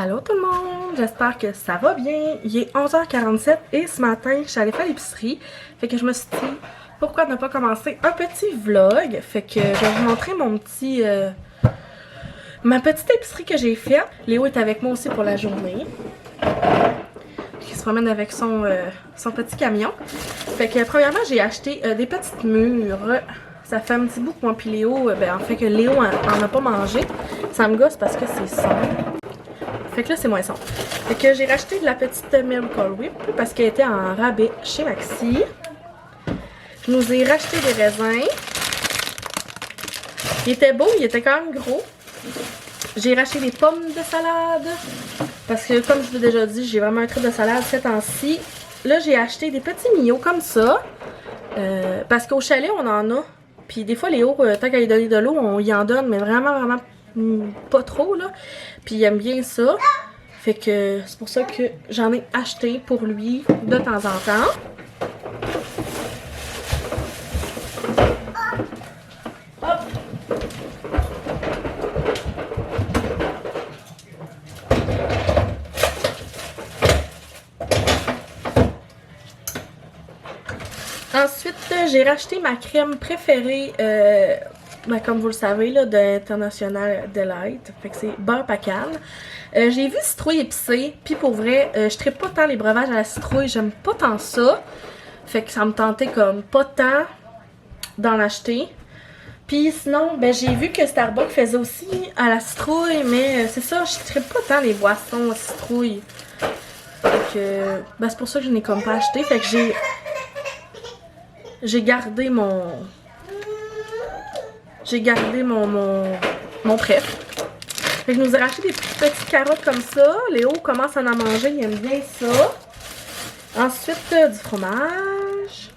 Allô tout le monde, j'espère que ça va bien. Il est 11h47 et ce matin, je suis allée faire l'épicerie. Fait que je me suis dit, pourquoi ne pas commencer un petit vlog? Fait que je vais vous montrer ma petite épicerie que j'ai faite. Léo est avec moi aussi pour la journée. Il se promène avec son petit camion. Fait que premièrement, j'ai acheté des petites mûres. Ça fait un petit bout que moi puis Léo, en fait que Léo en a pas mangé. Ça me gosse parce que c'est son. Fait que là, c'est moins son. Fait que j'ai racheté de la petite Miracle Whip parce qu'elle était en rabais chez Maxi. Je nous ai racheté des raisins. Il était beau, il était quand même gros. J'ai racheté des pommes de salade. Parce que, comme je vous l'ai déjà dit, j'ai vraiment un trip de salade ces temps-ci. Là, j'ai acheté des petits mignons comme ça. Parce qu'au chalet, on en a. Puis des fois, Léo, tant qu'à lui donner de l'eau, on y en donne, mais vraiment pas trop, là. Puis il aime bien ça. Fait que c'est pour ça que j'en ai acheté pour lui de temps en temps. Hop. Ensuite, j'ai racheté ma crème préférée, comme vous le savez, là, de International Delight. Fait que c'est beurre pacane. J'ai vu citrouille épicée, puis pour vrai, je trippe pas tant les breuvages à la citrouille, j'aime pas tant ça. Fait que ça me tentait comme pas tant d'en acheter. Puis sinon, j'ai vu que Starbucks faisait aussi à la citrouille, mais c'est ça, je trippe pas tant les boissons à citrouille. Fait que, c'est pour ça que je n'ai comme pas acheté. Fait que j'ai gardé mon préf. Fait que je nous ai racheté des petites carottes comme ça. Léo commence à en manger, il aime bien ça. Ensuite, du fromage.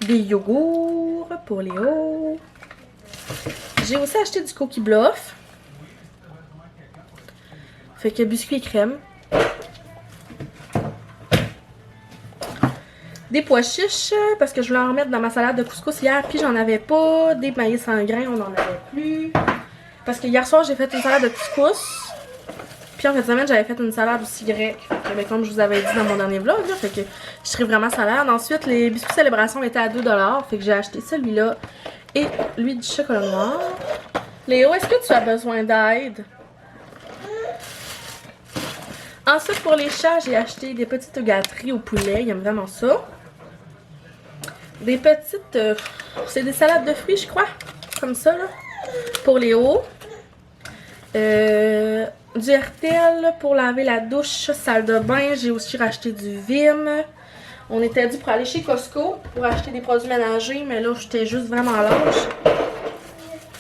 Des yogourts pour Léo. J'ai aussi acheté du Cookie Bluff. Fait que biscuits et crème. Des pois chiches, parce que je voulais en remettre dans ma salade de couscous hier, puis j'en avais pas. Des maïs en grains, on n'en avait plus. Parce que hier soir, j'ai fait une salade de couscous. Puis en fin de semaine, j'avais fait une salade aussi grecque. Fait que, comme je vous avais dit dans mon dernier vlog, là, fait que je serais vraiment salade. Ensuite, les biscuits célébration étaient à 2$. Fait que j'ai acheté celui-là et lui du chocolat noir. Léo, est-ce que tu as besoin d'aide? Ensuite, pour les chats, j'ai acheté des petites gâteries au poulet. Ils aiment vraiment ça. Des petites... c'est des salades de fruits, je crois. Comme ça, là. Pour Léo. Du RTL pour laver la douche, salle de bain. J'ai aussi racheté du Vim. On était dû pour aller chez Costco pour acheter des produits ménagers, mais là, j'étais juste vraiment lâche.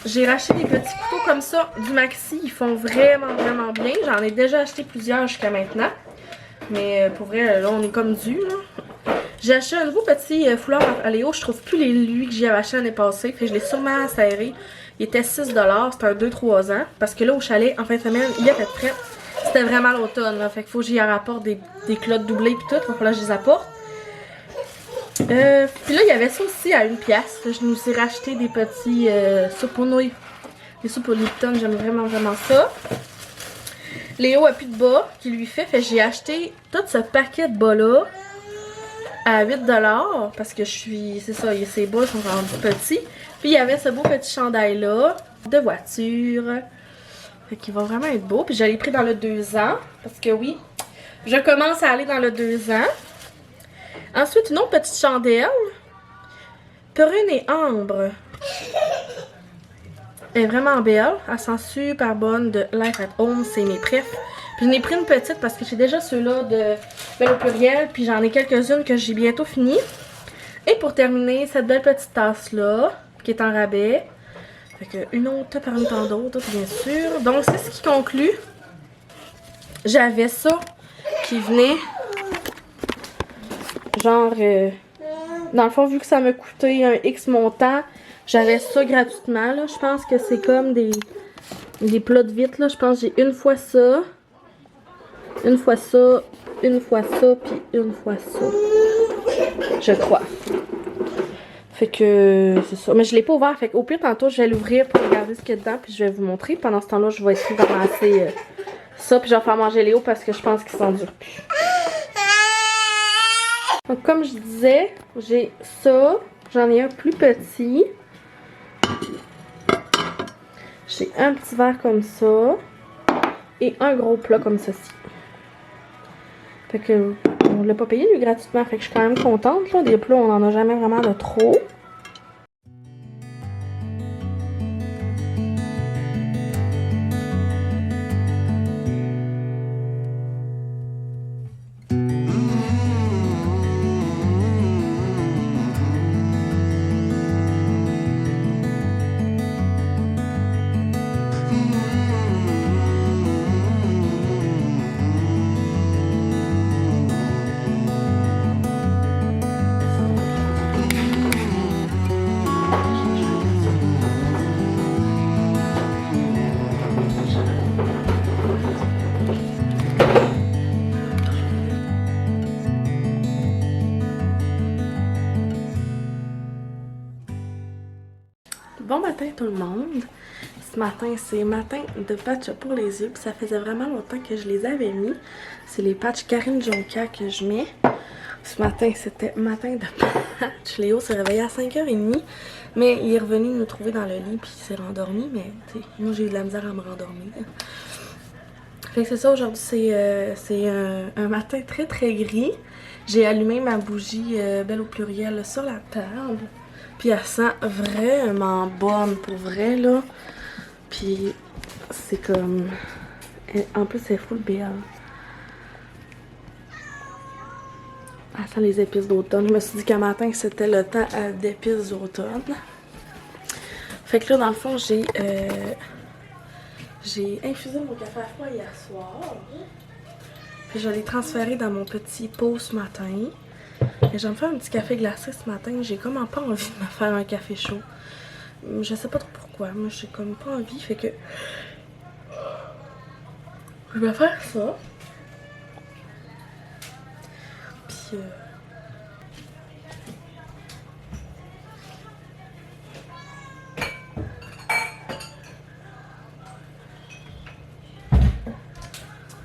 J'ai racheté des petits couteaux comme ça du Maxi. Ils font vraiment bien. J'en ai déjà acheté plusieurs jusqu'à maintenant. Mais pour vrai, là, on est comme dû, là. J'ai acheté un nouveau petit foulard à Léo. Je trouve plus lui que j'y avais acheté l'année passée. Fait que je l'ai sûrement serré. Il était 6$. C'était un 2-3 ans. Parce que là, au chalet, en fin de semaine, il a fait prêt. C'était vraiment l'automne, là. Fait qu'il faut que j'y rapporte des clottes doublées pis tout. Il va falloir que je les apporte. Puis là, il y avait ça aussi à 1$. Je nous ai racheté des petits soupes aux nouilles. Les soupes au Lipton, j'aime vraiment ça. Léo a plus de bas qui lui fait. Fait que j'ai acheté tout ce paquet de bas-là à 8$. Parce que c'est ça, ses bas sont rendus petits. Puis il y avait ce beau petit chandail-là de voiture. Fait qu'il va vraiment être beau. Puis je l'ai pris dans le 2 ans. Parce que oui, je commence à aller dans le 2 ans. Ensuite, une autre petite chandelle. Prune et ambre. Elle est vraiment belle. Elle sent super bonne de Life at Home. C'est mes préf. Puis j'en ai pris une petite parce que j'ai déjà ceux-là de Belle au pluriel. Puis j'en ai quelques-unes que j'ai bientôt fini. Et pour terminer, cette belle petite tasse-là, qui est en rabais. Fait que une autre parmi tant d'autres, bien sûr. Donc c'est ce qui conclut. J'avais ça qui venait... Genre, dans le fond, vu que ça m'a coûté un X montant, j'avais ça gratuitement, là. Je pense que c'est comme des plats de vitre, là. Je pense que j'ai une fois ça, puis une fois ça. Je crois. Fait que, c'est ça. Mais je l'ai pas ouvert, fait qu'au pire, tantôt, je vais l'ouvrir pour regarder ce qu'il y a dedans, puis je vais vous montrer. Pendant ce temps-là, je vais essayer de ramasser Ça, puis je vais faire manger Léo parce que je pense qu'ils sont durs plus. Donc, comme je disais, j'ai ça. J'en ai un plus petit. J'ai un petit verre comme ça. Et un gros plat comme ceci. Fait que on l'a pas payé lui gratuitement. Fait que je suis quand même contente. Là. Des plats, on en a jamais vraiment de trop. Bon matin tout le monde. Ce matin, c'est matin de patch pour les yeux. Puis ça faisait vraiment longtemps que je les avais mis. C'est les patchs Karine Jonka que je mets. Ce matin, c'était matin de patch. Léo s'est réveillé à 5h30. Mais il est revenu nous trouver dans le lit puis il s'est rendormi. Mais tu sais, moi j'ai eu de la misère à me rendormir. Fait que c'est ça, aujourd'hui c'est un matin très très gris. J'ai allumé ma bougie belle au pluriel sur la table. Puis elle sent vraiment bonne pour vrai là. Puis c'est comme... En plus c'est full belle. Elle sent les épices d'automne. Je me suis dit qu'un matin c'était le temps d'épices d'automne. Fait que là dans le fond j'ai infusé mon café à froid hier soir. Puis je l'ai transféré dans mon petit pot ce matin. Et je vais me faire un petit café glacé ce matin. J'ai comme pas envie de me faire un café chaud. Je sais pas trop pourquoi. Moi, j'ai comme pas envie. Fait que... je vais faire ça. Puis...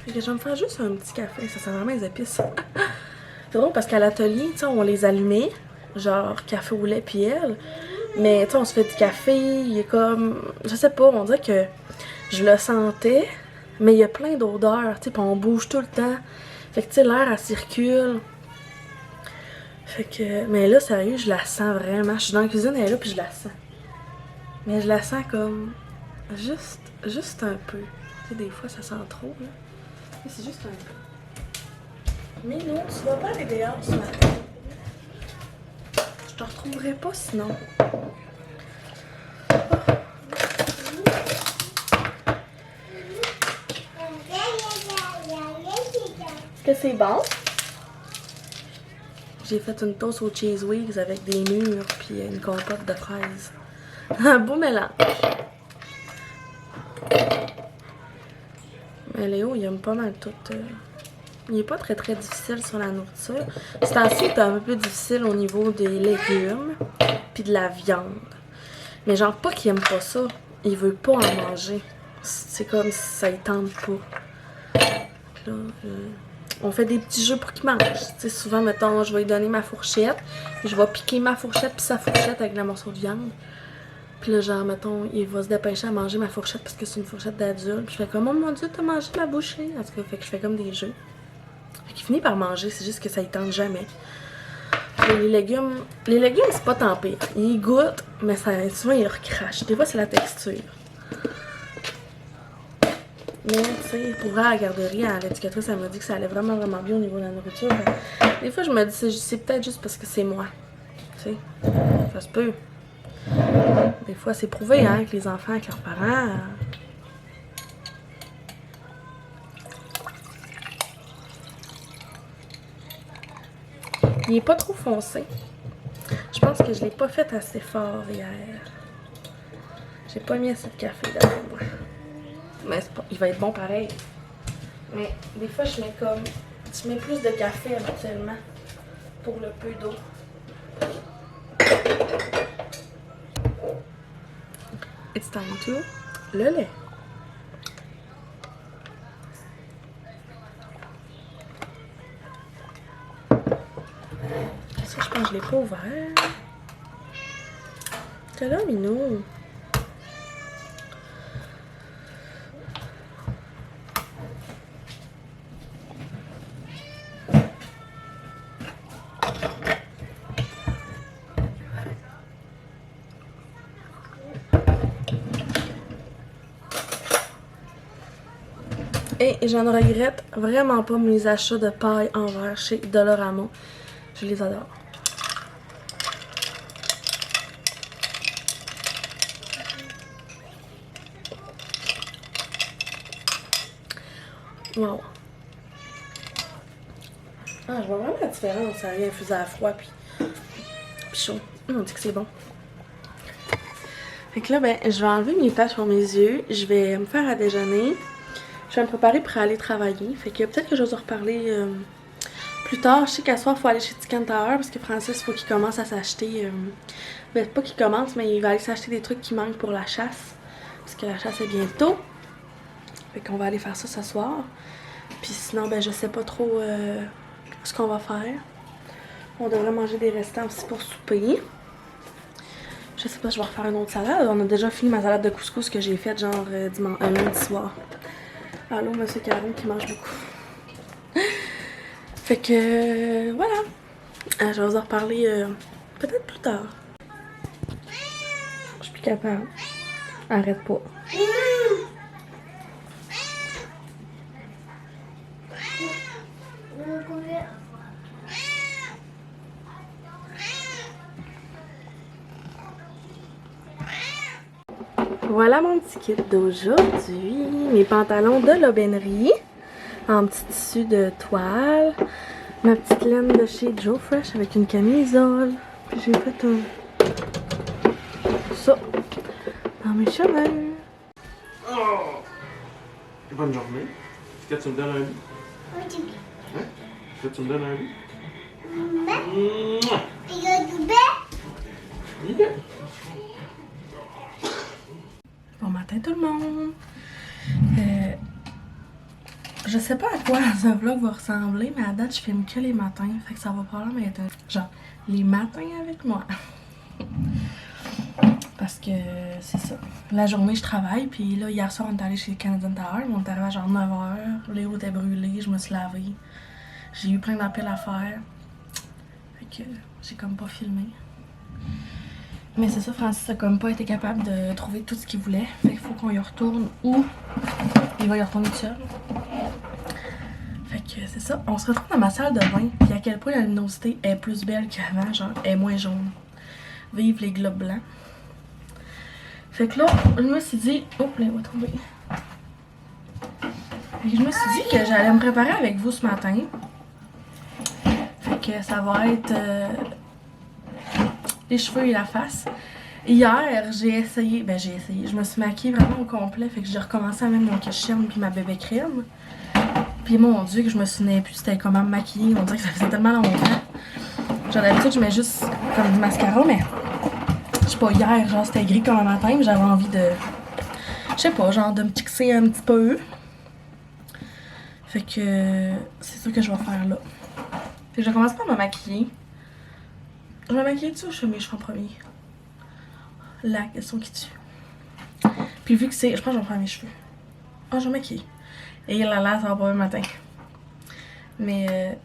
fait que je vais me faire juste un petit café. Ça sent vraiment les épices. C'est drôle parce qu'à l'atelier, tu sais, on les allumait. Genre café au lait puis elle. Mais tu sais, on se fait du café. Il est comme... je sais pas, on dirait que je le sentais. Mais il y a plein d'odeurs, tu sais, puis on bouge tout le temps. Fait que tu sais, l'air, elle circule. Fait que... mais là, sérieux, je la sens vraiment. Je suis dans la cuisine, elle est là, puis je la sens. Mais je la sens comme... juste un peu. Tu sais, des fois, ça sent trop, là. Mais c'est juste un peu. Mais non, tu vas pas aller dehors ce matin. Je te retrouverai pas sinon. Est-ce que c'est bon? J'ai fait une toast au cheese whiz avec des mûres puis une compote de fraises. Un beau mélange. Mais Léo, il aime pas mal tout. Il est pas très très difficile sur la nourriture. C'est ainsi que c'est un peu plus difficile au niveau des légumes puis de la viande. Mais genre pas qu'il aime pas ça. Il veut pas en manger. C'est comme si ça y tente pas. Là, on fait des petits jeux pour qu'il mange. Tu sais, souvent, mettons, je vais lui donner ma fourchette. Je vais piquer ma fourchette puis sa fourchette avec le morceau de viande. Puis là, genre, mettons, il va se dépêcher à manger ma fourchette parce que c'est une fourchette d'adulte. Puis je fais comme, oh mon Dieu, t'as mangé ma bouchée. En tout cas, fait que je fais comme des jeux. Fait qu'il finit par manger, c'est juste que ça y tente jamais. Puis les légumes, c'est pas tant pire. Il goûte, mais souvent, il recrache. Des fois, c'est la texture. Mais, tu sais, pour vrai, à la garderie, à l'éducatrice, elle m'a dit que ça allait vraiment, vraiment bien au niveau de la nourriture. Des fois, je me dis, c'est peut-être juste parce que c'est moi. Tu sais, ça se peut. Des fois, c'est prouvé, hein, que les enfants avec leurs parents... Il est pas trop foncé. Je pense que je l'ai pas fait assez fort hier. J'ai pas mis assez de café d'après moi. Mais pas, il va être bon pareil. Mais des fois, je mets comme... je mets plus de café habituellement pour le peu d'eau. It's time to le lait. Ah, je l'ai pas ouvert. T'es là, Minou. Et je ne regrette vraiment pas mes achats de paille en verre chez Dollarama. Je les adore. Wow. Ah, je vois vraiment la différence. Ça vient infusé à froid puis chaud. On dit que c'est bon. Fait que là, ben, je vais enlever mes taches sur mes yeux. Je vais me faire à déjeuner. Je vais me préparer pour aller travailler. Fait que peut-être que je vais en reparler plus tard. Je sais qu'à soir, il faut aller chez Ticket Tower parce que Francis, il faut qu'il commence à s'acheter. Ben, pas qu'il commence, mais il va aller s'acheter des trucs qui manquent pour la chasse. Parce que la chasse est bientôt. Fait qu'on va aller faire ça ce soir. Puis sinon, ben, je sais pas trop ce qu'on va faire. On devrait manger des restants aussi pour souper. Je sais pas, je vais refaire une autre salade. On a déjà fini ma salade de couscous que j'ai faite genre lundi soir. Allô, monsieur Caron qui mange beaucoup. Fait que voilà. Je vais vous en reparler peut-être plus tard. Je suis plus capable. Arrête pas. Voilà mon petit kit d'aujourd'hui. Mes pantalons de l'Aubainerie en petit tissu de toile. Ma petite laine de chez Joe Fresh avec une camisole. Puis j'ai fait ça dans mes cheveux. Oh! Bonne journée. Est-ce que tu me donnes un lit? Oui, tu Hein? Est-ce que tu me donnes un lit? Il y a du bain. Yeah. Bon matin tout le monde! Je sais pas à quoi ce vlog va ressembler, mais à date je filme que les matins, fait que ça va probablement être genre les matins avec moi. Parce que c'est ça. La journée je travaille, puis là hier soir on est allé chez Canadian Tower, on est arrivé à genre 9h, les roues étaient brûlées, je me suis lavée. J'ai eu plein d'appels à faire. Fait que j'ai comme pas filmé. Mais c'est ça, Francis a comme pas été capable de trouver tout ce qu'il voulait. Fait qu'il faut qu'on y retourne ou il va y retourner tout seul. Fait que c'est ça. On se retrouve dans ma salle de bain. Puis à quel point la luminosité est plus belle qu'avant, genre elle est moins jaune. Vive les globes blancs. Fait que là, je me suis dit... Oh, là, il va tomber. Fait que je me suis dit que j'allais me préparer avec vous ce matin. Fait que ça va être... les cheveux et la face. Hier, j'ai essayé, je me suis maquillée vraiment au complet, fait que j'ai recommencé à mettre mon cache-chien puis ma bébé crème. Puis mon dieu, que je me souvenais plus c'était comment me maquiller, on dirait que ça faisait tellement longtemps. Genre d'habitude, je mets juste comme du mascara, mais je sais pas, hier, genre c'était gris comme un matin, mais j'avais envie de, je sais pas, genre de me fixer un petit peu. Fait que c'est ça que je vais faire là. Fait que je commence par me maquiller. Je vais me maquiller dessus ou je fais mes cheveux en premier? La question qui tue. Puis vu que c'est... Je pense que je vais faire mes cheveux. Ah, je vais me maquiller. Et là, ça va pas le matin. Mais...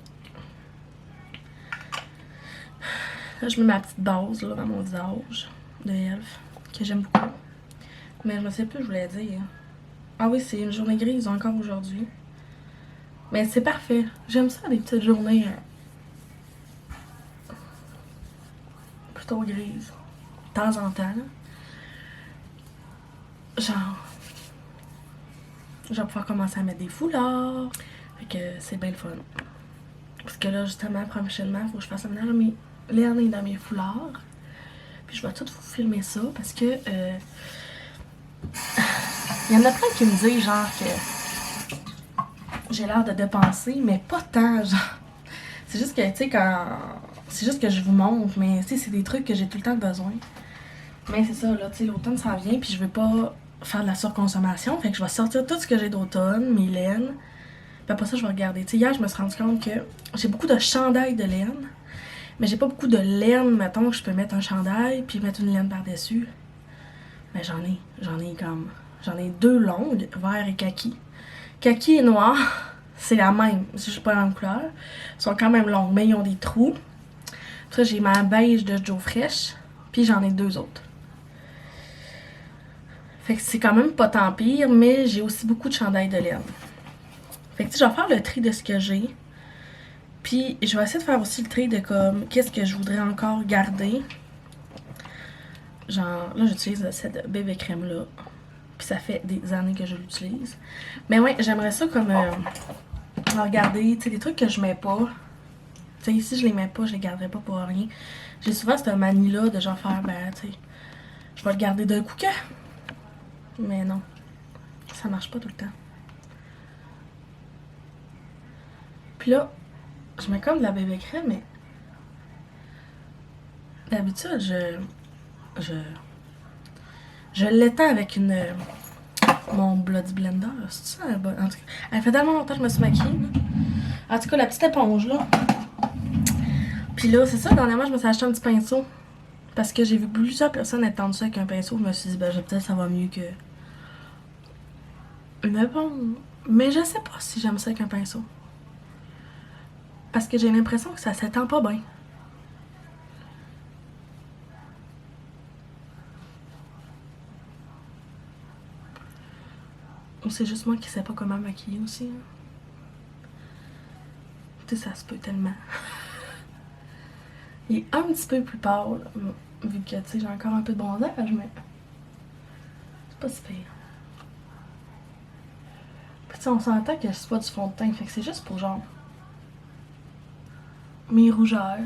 là, je mets ma petite base là, dans mon visage de Elf. Que j'aime beaucoup. Mais je ne sais plus, je voulais dire. Ah oui, c'est une journée grise encore aujourd'hui. Mais c'est parfait. J'aime ça, des petites journées... plutôt grises. De temps en temps, là. Genre, je vais pouvoir commencer à mettre des foulards. Fait que c'est bien le fun. Parce que là, justement, prochainement, il faut que je fasse un ménage mes laines dans mes foulards. Puis je vais tout vous filmer ça parce que il y en a plein qui me disent genre que j'ai l'air de dépenser, mais pas tant, genre. C'est juste que, tu sais, c'est juste que je vous montre, mais tu sais, c'est des trucs que j'ai tout le temps besoin. Mais c'est ça, là, tu sais, l'automne s'en vient, puis je veux pas faire de la surconsommation. Fait que je vais sortir tout ce que j'ai d'automne, mes laines. Puis après ça, je vais regarder. Tu sais, hier, je me suis rendu compte que j'ai beaucoup de chandails de laine, Mais j'ai pas beaucoup de laine, mettons, que je peux mettre un chandail puis mettre une laine par-dessus. Mais j'en ai 2 longues, vert et kaki. Kaki et noir, c'est la même, c'est juste pas la même couleur. Ils sont quand même longues, mais ils ont des trous. Ça, j'ai ma beige de Joe Fresh, puis j'en ai 2 autres. Fait que c'est quand même pas tant pire, mais j'ai aussi beaucoup de chandails de laine. Fait que tu sais, je vais faire le tri de ce que j'ai. Puis je vais essayer de faire aussi le tri de comme qu'est-ce que je voudrais encore garder. Genre, là j'utilise cette bébé crème là. Puis ça fait des années que je l'utilise. Mais ouais, j'aimerais ça comme regarder, tu sais, des trucs que je mets pas. Tu sais, si je les mets pas, je les garderai pas pour rien. J'ai souvent cette manie là de genre faire, ben tu sais, je vais le garder d'un coup que. Mais non, ça marche pas tout le temps. Puis là, je mets comme de la bébé crème, mais d'habitude, je l'étends avec mon Bloody Blender. C'est ça? En tout cas, elle fait tellement longtemps que je me suis maquillée. Là. En tout cas, la petite éponge, là. Puis là, c'est ça, dernièrement, je me suis acheté un petit pinceau. Parce que j'ai vu plusieurs personnes étendre ça avec un pinceau. Je me suis dit, ben, peut-être ça va mieux que une éponge. Mais je sais pas si j'aime ça avec un pinceau. Parce que j'ai l'impression que ça s'étend pas bien. Ou c'est juste moi qui sais pas comment maquiller aussi. Hein. Tu sais, ça se peut tellement. Il est un petit peu plus pâle, vu que tu sais, j'ai encore un peu de bronzage, mais c'est pas si pire. Puis tu sais, on s'entend que c'est pas du fond de teint, fait que c'est juste pour genre mes rougeurs,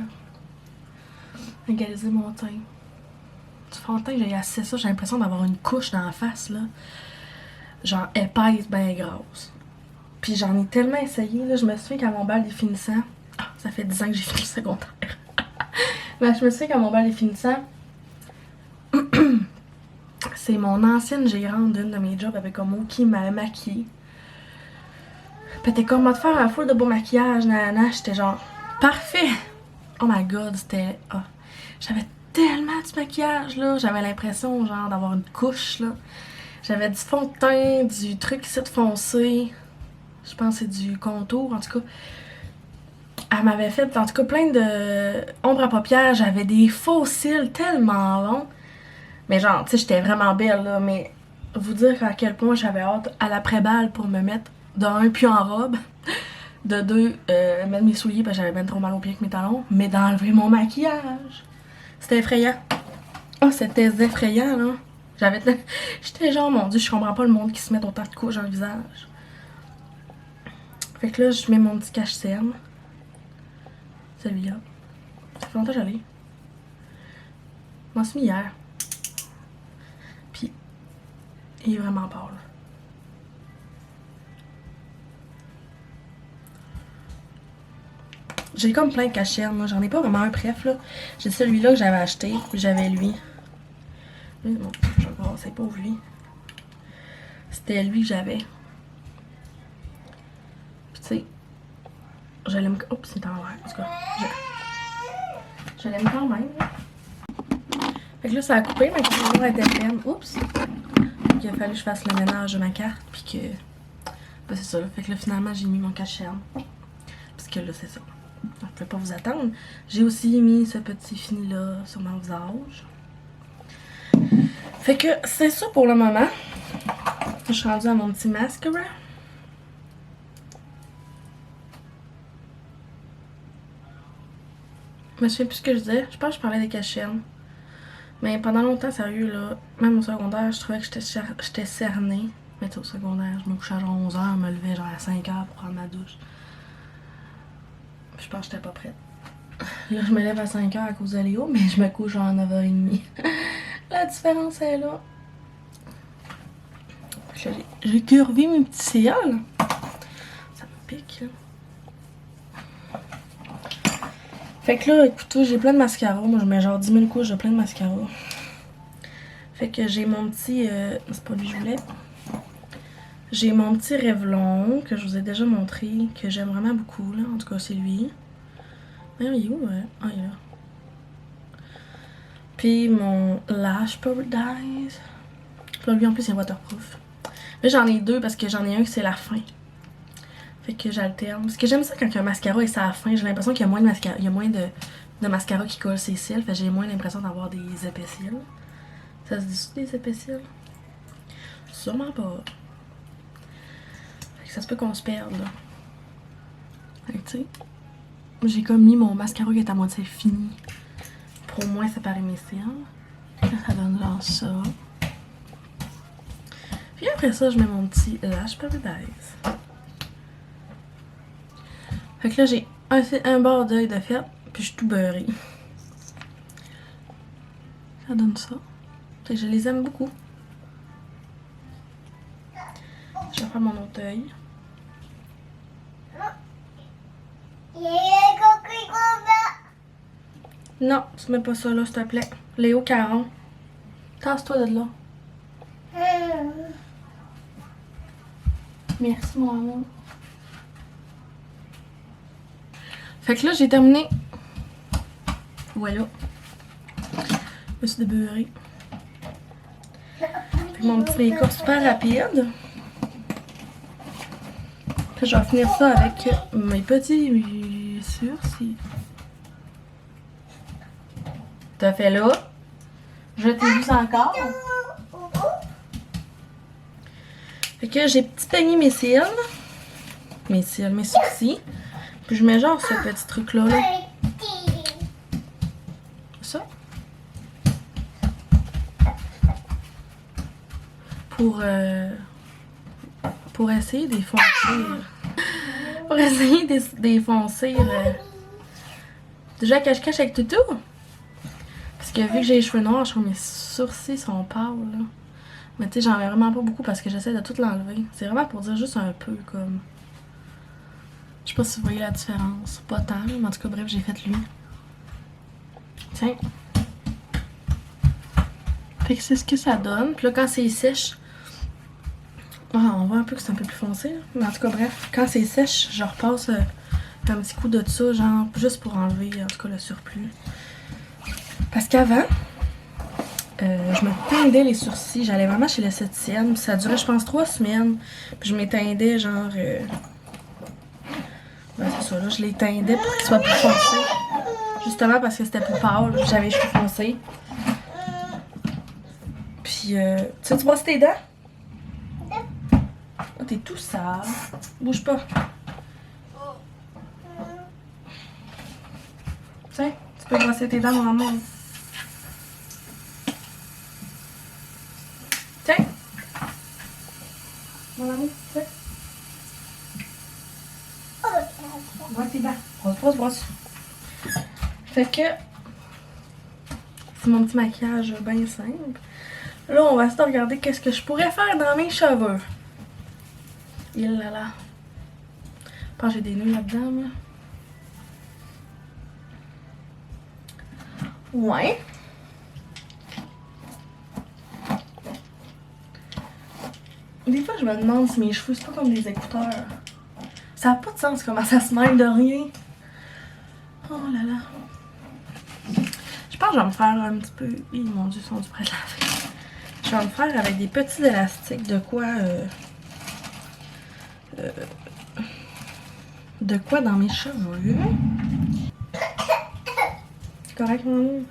égaliser mon teint. Du fond de teint, j'ai assez ça, j'ai l'impression d'avoir une couche dans la face, là. Genre épaisse, ben grosse. Puis j'en ai tellement essayé, là, je me souviens qu'à mon bal définissant, ça fait 10 ans que j'ai fini le secondaire. Mais je me souviens qu'à mon bal définissant, c'est mon ancienne gérante d'une de mes jobs avec Homo qui m'avait maquillée. Puis elle était comme, va te faire un full de beau maquillage, nanana. J'étais genre, parfait! Oh my god, c'était. Oh. J'avais tellement de maquillage, là. J'avais l'impression, genre, d'avoir une couche, là. J'avais du fond de teint, du truc ici de foncé. Je pense que c'est du contour, en tout cas. Elle m'avait fait, en tout cas, plein de ombre à paupières. J'avais des faux cils tellement longs. Mais genre, tu sais, j'étais vraiment belle, là. Mais vous dire à quel point j'avais hâte à l'après-balle pour me mettre d'un, puis en robe. De 2, mettre mes souliers parce que j'avais bien trop mal aux pieds avec mes talons. Mais d'enlever mon maquillage. C'était effrayant. Oh, c'était effrayant, là. J'étais genre, mon dieu, je comprends pas le monde qui se met autant de couches dans le visage. Fait que là, je mets mon petit cache-cerne. Celui-là. Ça fait longtemps que j'allais. Je m'en suis mis hier. Puis, il est vraiment pâle. J'ai comme plein de cache-cernes, moi. J'en ai pas vraiment un bref, là. J'ai celui-là que j'avais acheté, puis j'avais lui. Lui, non, je vais voir, c'est pas lui. C'était lui que j'avais. Puis tu sais, je l'aime. Oups, c'est en l'air. En tout cas, je l'aime quand même. Là. Fait que là, ça a coupé, ma caméra était pleine. Oups! Il a fallu que je fasse le ménage de ma carte, puis que. Ben, c'est ça, là. Fait que là, finalement, j'ai mis mon cache-cerne. Parce que là, c'est ça. Je ne pouvais pas vous attendre. J'ai aussi mis ce petit fini-là sur mon visage. Fait que c'est ça pour le moment. Je suis rendue à mon petit mascara. Je me souviens plus ce que je disais. Je pense que je parlais des cache-cernes. Mais pendant longtemps, sérieux, là, même au secondaire, je trouvais que j'étais cernée. Mais tu sais, au secondaire, je me couchais à genre 11h, je me levais genre à 5h pour prendre ma douche. Puis je pense que j'étais pas prête. Là, je me lève à 5h à cause de Léo, mais je me couche genre à 9h30. La différence est là. J'ai curvé mes petits cils. Ça me pique, là. Fait que là, écoutez, j'ai plein de mascara. Moi, je mets genre 10 000 couches de plein de mascara. Fait que j'ai mon petit... c'est pas lui que je voulais. J'ai mon petit Revlon que je vous ai déjà montré, que j'aime vraiment beaucoup, là. En tout cas, c'est lui. Voyons, il est où? Ah, il est là. Puis mon Lash Paradise. Puis là, lui en plus il est waterproof. Là j'en ai deux parce que j'en ai un qui c'est la fin. Fait que j'alterne. Parce que j'aime ça quand un mascara est sur la fin. J'ai l'impression qu'il y a moins de mascara, il y a moins de mascara qui colle ses cils. Fait que j'ai moins l'impression d'avoir des épais cils. Ça se dit des épais cils? Sûrement pas. Fait que ça se peut qu'on se perde là. Fait que tu sais, j'ai comme mis mon mascara qui est à moitié fini. Pour au moins séparer mes cils. Là, ça donne genre ça. Puis après ça, je mets mon petit Lash Paradise. Fait que là, j'ai un bord d'œil de fait, puis je suis tout beurrée. Ça donne ça. Fait que je les aime beaucoup. Je vais faire mon autre œil. Non, tu mets pas ça là, s'il te plaît. Léo Caron. Tasse-toi de là. Merci, mon amour. Fait que là, j'ai terminé. Voilà. Je me suis débeurrée. Fait que mon petit make-up super rapide. Puis je vais finir ça avec mes petits sourcils. T'as fait là. Je t'ai vu encore. Fait que j'ai petit peigné mes cils. Mes sourcils. Puis je mets genre ce petit truc là. Ça. Pour essayer d'effoncer. Pour essayer d'effoncer. Déjà cache-cache avec Toutou. Parce que vu que j'ai les cheveux noirs, je trouve que mes sourcils sont pâles. Là. Mais tu sais, j'en mets vraiment pas beaucoup parce que j'essaie de tout l'enlever. C'est vraiment pour dire juste un peu comme. Je sais pas si vous voyez la différence. Pas tant, mais en tout cas, bref, j'ai fait lui. Tiens. Fait que c'est ce que ça donne. Puis là, quand c'est sèche. Ah, on voit un peu que c'est un peu plus foncé. Là. Mais en tout cas, bref, quand c'est sèche, je repasse un petit coup de ça, genre, juste pour enlever, en tout cas, le surplus. Parce qu'avant, je me teindais les sourcils. J'allais vraiment chez l'esthéticienne. Ça durait, je pense, 3 semaines. Puis je m'éteindais, genre. Ben, c'est ça, là, je les teindais pour qu'ils soient plus foncés. Justement parce que c'était plus pâle. J'avais les cheveux foncés. Puis, tu brosses tes dents? Oh, t'es tout sale. Bouge pas. Tiens, tu peux brosser tes dents, mon amour. Tiens. Mon amour, tiens. Brosse tes dents. Brosse. Fait que c'est mon petit maquillage bien simple. Là, on va essayer de regarder qu'est-ce que je pourrais faire dans mes cheveux. Il là là. Je pense que j'ai des nœuds là-dedans, là. Ouais. Des fois, je me demande si mes cheveux, c'est pas comme des écouteurs. Ça n'a pas de sens comment ça se mêle de rien. Oh là là. Je pense que je vais me faire un petit peu... Oh mon dieu, ils sont du près de la fin. Je vais me faire avec des petits élastiques de quoi... de quoi dans mes cheveux. C'est correct, mon amour?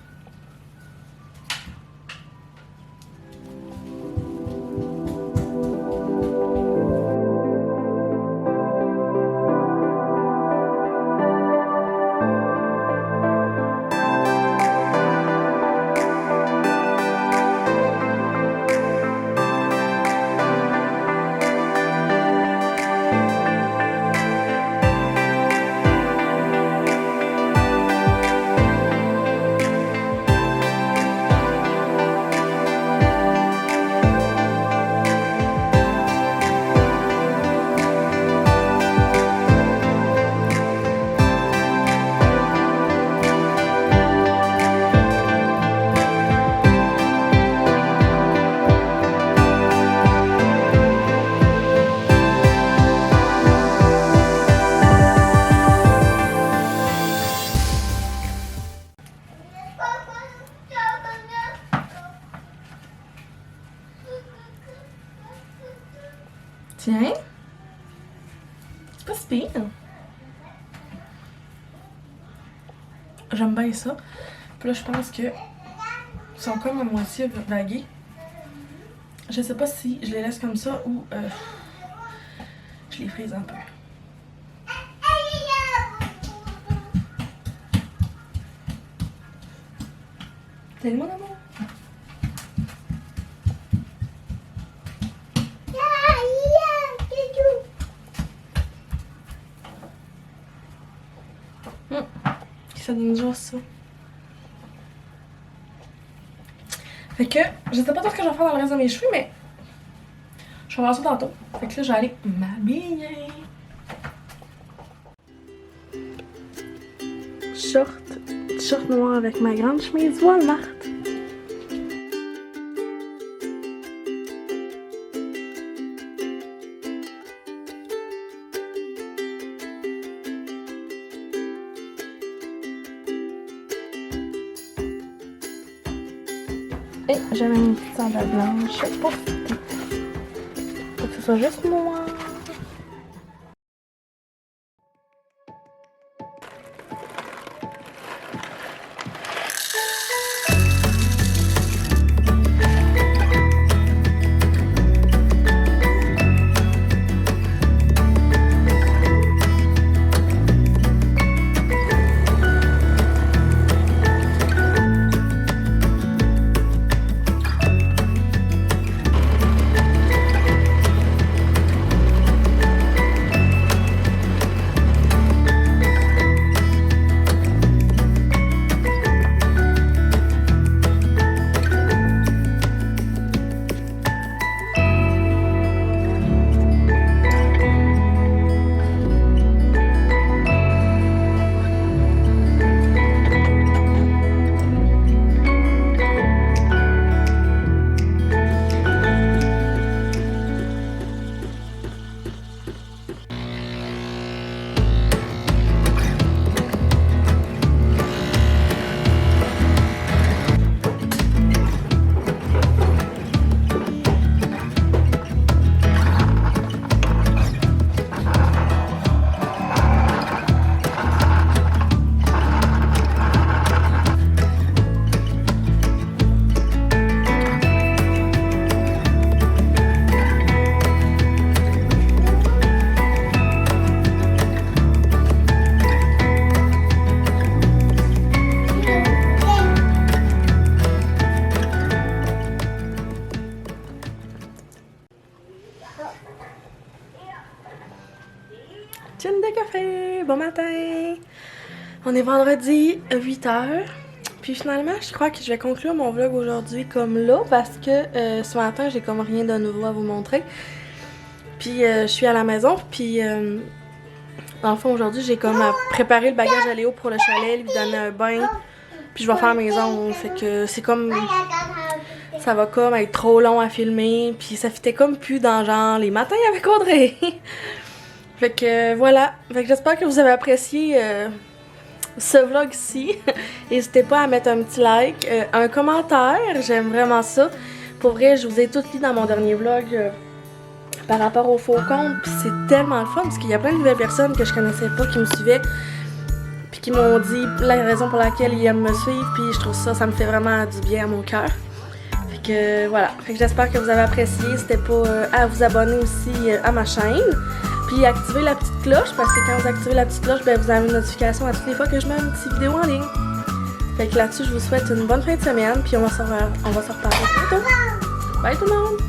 Tiens. C'est pas si pire. J'aime bien ça. Puis là, je pense que ils sont comme à moitié vagués. Je sais pas si je les laisse comme ça ou je les frise un peu. Salut mon amour! Ça donne juste ça. Fait que, je sais pas trop ce que je vais faire dans le reste de mes cheveux, mais je vais voir ça tantôt. Fait que là, je vais aller m'habiller. Short noir avec ma grande chemise Walmart. Et j'ai mis une petite sandale blanche pour que ce soit juste noir. Tchine de café! Bon matin! On est vendredi 8h. Puis finalement, je crois que je vais conclure mon vlog aujourd'hui comme là parce que ce matin, j'ai comme rien de nouveau à vous montrer. Puis je suis à la maison. Puis dans le fond, aujourd'hui, j'ai comme préparé le bagage à Léo pour le chalet, lui donner un bain. Puis je vais faire mes ongles. Fait que c'est comme... Ça va comme être trop long à filmer. Puis ça fitait comme plus dans genre les matins avec Audrey. Fait que voilà, fait que j'espère que vous avez apprécié ce vlog-ci. N'hésitez pas à mettre un petit like, un commentaire, j'aime vraiment ça. Pour vrai, je vous ai tout lu dans mon dernier vlog par rapport au faux compte. Puis c'est tellement le fun parce qu'il y a plein de nouvelles personnes que je connaissais pas qui me suivaient. Puis qui m'ont dit la raison pour laquelle ils aiment me suivre. Puis je trouve ça me fait vraiment du bien à mon cœur. Fait que voilà, fait que j'espère que vous avez apprécié. N'hésitez pas à vous abonner aussi à ma chaîne. Puis activez la petite cloche parce que quand vous activez la petite cloche, ben, vous avez une notification à toutes les fois que je mets une petite vidéo en ligne. Fait que là-dessus, je vous souhaite une bonne fin de semaine. Puis on va se reparler bientôt. Bye tout le monde!